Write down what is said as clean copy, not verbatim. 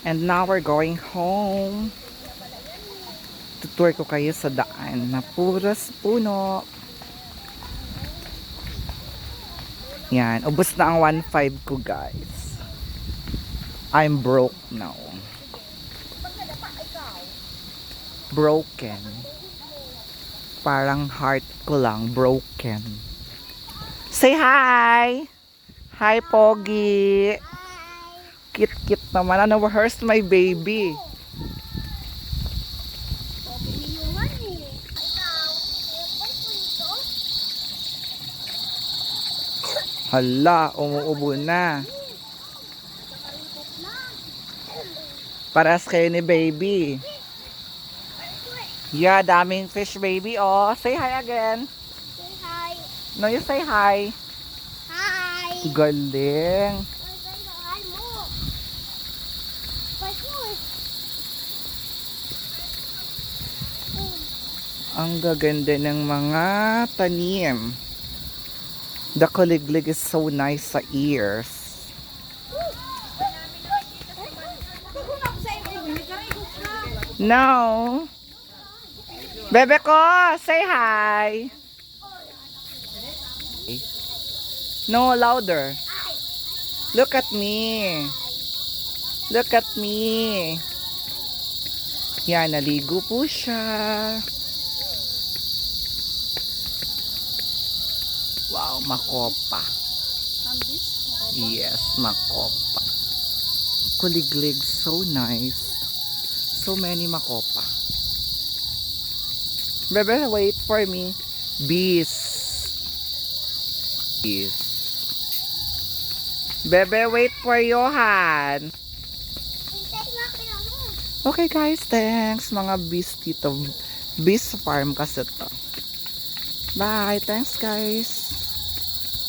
And now we're going home. Tutour ko kayo sa daan na puras puno. Yan, ubos na ang 1.5 ko guys. I'm broke now. Broken. Parang heart ko lang broken. Say hi! Hi, Pogi! Kit-kit naman. Ano, where's my baby? Hala, umuubo na. Paras kayo ni baby. Yeah, daming fish baby. Oh, say hi again. Say hi. No, you say hi. Hi. Galing. Hi mo. Ang gaganda ng mga tanim. The kuliglig is so nice sa ears. No. Bebe ko, say hi. No, louder. Look at me. Look at me. Yan, naligo po siya. Wow, makopa. Yes, makopa. Kuliglig, so nice. So many makopa. Bebe, wait for me. Bees. Bees. Bebe, wait for Johan. Okay guys, thanks mga bees dito. Bees farm kasi to. Bye, thanks guys.